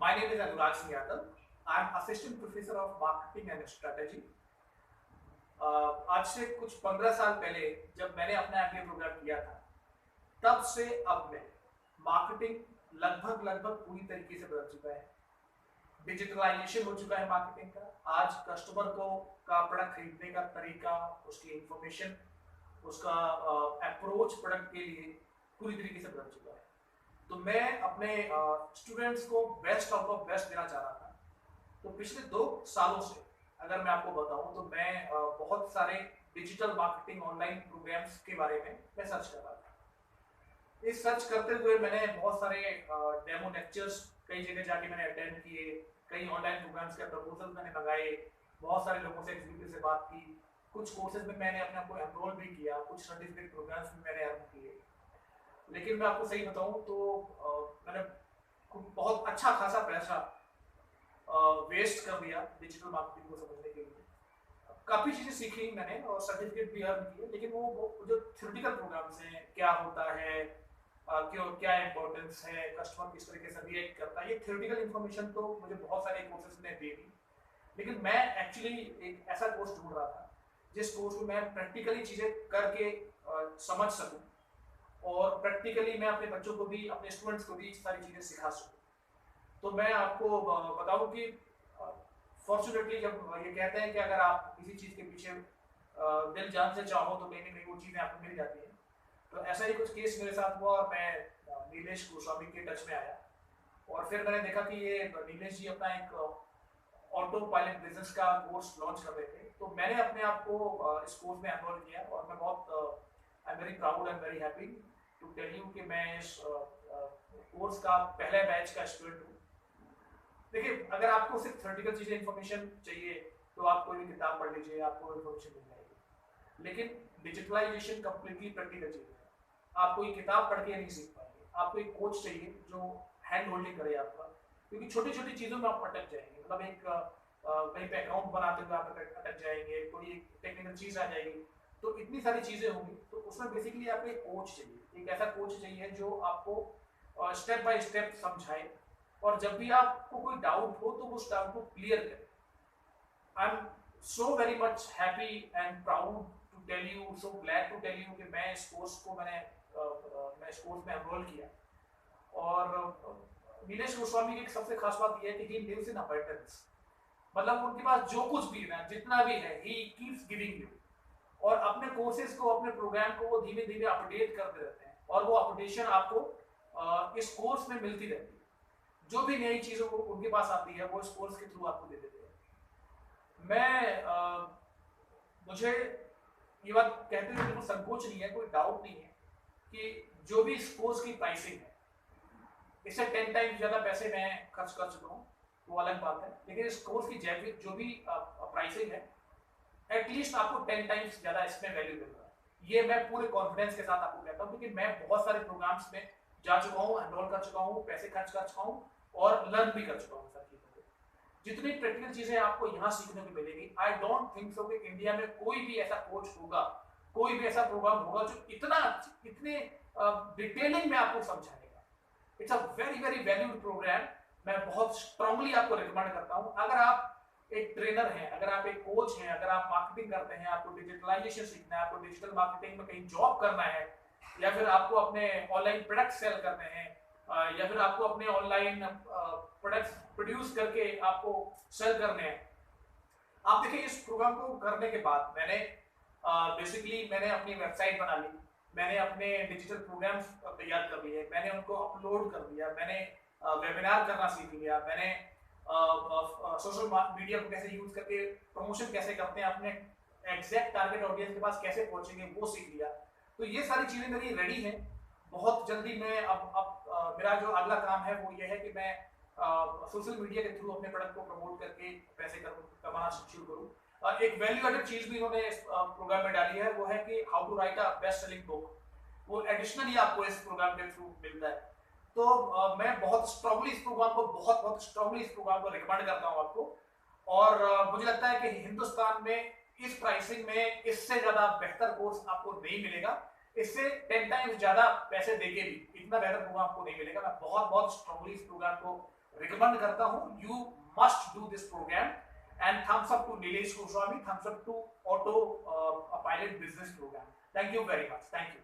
My name is Anurag Singh Yadav. I am Assistant Professor of Marketing and Strategy. आज से कुछ 15 साल पहले जब मैंने अपना MBA प्रोग्राम किया था, तब से अब में मार्केटिंग लगभग पूरी तरीके से बदल चुका है। डिजिटलाइजेशन हो चुका है मार्केटिंग का। आज कस्टमर को का प्रोडक्ट खरीदने का तरीका, उसकी इंफॉर्मेशन, उसका अप्रोच प्रोडक्ट के लिए पूरी तरीके से बदल चुका है। तो मैं अपने स्टूडेंट्स को बेस्ट आउट ऑफ बेस्ट देना चाह रहा था। तो पिछले 2 सालों से अगर मैं आपको बताऊं तो मैं बहुत सारे डिजिटल मार्केटिंग ऑनलाइन प्रोग्राम्स के बारे में मैं सर्च कर रहा था। इस सर्च करते हुए मैंने बहुत सारे डेमो लेक्चर्स कई जगह जाके मैंने अटेंड किए, कई ऑनलाइन प्रोग्राम्स के प्रपोजल मैंने मंगाए, बहुत सारे लोगों से एग्जीक्यूटिव से बात की, कुछ कोर्सेज में मैंने अपने आप को एनरोल भी किया, कुछ सर्टिफिकेट प्रोग्राम्स में मैंने अर्न किए। लेकिन मैं आपको सही बताऊं तो मैंने बहुत अच्छा खासा पैसा वेस्ट कर दिया डिजिटल मार्केटिंग को समझने के लिए। काफ़ी चीज़ें सीखी मैंने और सर्टिफिकेट भी अर्न किए, लेकिन वो जो थ्योरेटिकल प्रोग्राम्स हैं, क्या होता है, क्यों, क्या इंपॉर्टेंस है, कस्टमर किस तरीके से रिएक्ट करता है, ये थ्योरेटिकल इन्फॉर्मेशन तो मुझे बहुत सारे कोर्सेज ने दे दी। लेकिन मैं एक्चुअली एक ऐसा कोर्स ढूंढ रहा था जिस कोर्स में मैं प्रैक्टिकली चीज़ें करके समझ सकूं और प्रैक्टिकली मैं अपने बच्चों को भी, अपने स्टूडेंट्स को भी सारी चीज़ें सिखा सकूं। तो मैं आपको बताऊं कि फॉर्चुनेटली जब ये कहते हैं कि अगर आप किसी चीज़ के पीछे दिल जान से चाहो तो कहीं ना कहीं वो चीज़ें आपको मिल जाती हैं। तो ऐसा ही कुछ केस मेरे साथ हुआ और मैं नीलेश गोस्वामी के टच में आया और फिर मैंने देखा कि ये नीलेश जी अपना एक ऑटो पायलट बिजनेस का कोर्स लॉन्च कर रहे थे। तो मैंने अपने आप को इस कोर्स में एनरोल किया और मैं बहुत I am very proud and very happy to tell you कि मैं इस कोर्स का पहले बैच का स्टूडेंट हूँ। देखिए, अगर आपको सिर्फ थ्योरेटिकल चीज़ें इन्फॉर्मेशन चाहिए तो आप कोई भी किताब पढ़ लीजिए, आपको इन्फॉर्मेशन मिल जाएगी। लेकिन डिजिटलाइजेशन कंप्लीटली प्रैक्टिकल चीज़ है। आप कोई किताब पढ़ के नहीं सीख पाएंगे, आपको एक कोच चाहिए जो हैंड होल्डिंग करे आपका, क्योंकि छोटी छोटी चीज़ों में आप अटक जाएंगे। मतलब एक कहीं पे अकाउंट बनाते हुए आप अटक जाएंगे, कोई एक टेक्निकल चीज़ आ जाएगी, तो इतनी सारी चीज़ें होंगी। तो उसमें बेसिकली आपको एक कोच चाहिए, एक ऐसा कोच चाहिए जो आपको स्टेप बाय स्टेप समझाए और जब भी आपको कोई डाउट हो तो उस डाउट को क्लियर करें। I am so very much happy and proud to tell you, so glad to tell you कि मैं इस कोर्स को मैं इस कोर्स में एनरोल किया। और नीलेश गोस्वामी की एक सबसे खास बात यह है कि ही लिव्स इन अबंडेंस। मतलब उनके पास जो कुछ भी है, जितना भी है, ही कीप्स गिविंग यू। और अपने कोर्सेज को, अपने प्रोग्राम को वो धीमे धीमे अपडेट करते रहते हैं और वो अपडेशन आपको इस कोर्स में मिलती रहती है। जो भी नई चीज़ों को उनके पास आती है वो इस कोर्स के थ्रू आपको दे देते हैं। मुझे ये बात कहते हुए बिल्कुल संकोच नहीं है, कोई डाउट नहीं है कि जो भी इस कोर्स की प्राइसिंग है, इससे 10 टाइम्स ज़्यादा पैसे मैं खर्च कर चुका हूँ, वो अलग बात है। लेकिन इस कोर्स की जो भी प्राइसिंग है, एटलीस्ट आपको 10 टाइम्स ज़्यादा इसमें वैल्यू मिल रहा है। ये मैं पूरे कॉन्फिडेंस के साथ आपको कहता हूँ, क्योंकि मैं बहुत सारे प्रोग्राम्स में जा चुका हूँ, एनरोल कर चुका हूँ, पैसे खर्च कर चुका हूँ और लर्न भी कर चुका हूँ सब चीज़ों को। जितनी प्रैक्टिकल चीज़ें आपको यहाँ सीखने को मिलेगी, आई डोंट थिंक सो कि इंडिया में कोई भी ऐसा कोच होगा, कोई भी ऐसा प्रोग्राम होगा जो इतने डिटेलिंग में आपको समझाएगा। It's a very very valued programme. मैं बहुत स्ट्रांगली आपको रिकमेंड करता हूँ। अगर आप एक ट्रेनर हैं, अगर आप एक कोच हैं, अगर आप मार्केटिंग करते हैं, आपको डिजिटलाइजेशन सीखना है, आपको डिजिटल मार्केटिंग में कहीं जॉब करना है, या फिर आपको अपने ऑनलाइन प्रोडक्ट सेल करने हैं, या फिर आपको अपने ऑनलाइन प्रोडक्ट्स प्रोड्यूस करके आपको सेल करने हैं, आप देखिए इस प्रोग्राम को करने के बाद मैंने मैंने अपनी वेबसाइट बना ली, मैंने अपने डिजिटल प्रोग्राम्स तैयार कर लिए, मैंने उनको अपलोड कर दिया, मैंने वेबिनार करना सीख लिया, मैंने सोशल मीडिया को कैसे यूज करके प्रमोशन कैसे करते हैं, अपने एग्जैक्ट टारगेट ऑडियंस के पास कैसे पहुंचेंगे वो सीख लिया। तो ये सारी चीज़ें मेरी रेडी हैं। बहुत जल्दी मैं अब मेरा जो अगला काम है वो ये है कि मैं सोशल मीडिया के थ्रू अपने प्रोडक्ट को प्रमोट करके पैसे कमाना शुरू करूँ। एक वैल्यू एडेड चीज़ भी उन्होंने इस प्रोग्राम में डाली है, वो है कि how to write a best selling book. वो एडिशनली आपको इस प्रोग्राम के थ्रू मिलता है। तो मैं बहुत स्ट्रांगली इस प्रोग्राम को रिकमेंड करता हूँ आपको। और मुझे लगता है कि हिंदुस्तान में इस प्राइसिंग में इससे ज़्यादा बेहतर कोर्स आपको नहीं मिलेगा। इससे 10 टाइम्स ज्यादा पैसे देके भी इतना बेहतर प्रोग्राम आपको नहीं मिलेगा। मैं बहुत बहुत स्ट्रांगली इस प्रोग्राम को रिकमेंड करता हूं। You must do this program and thumbs up to Nilesh Goswami, thumbs up to autopilot business program. Thank you very much, thank you.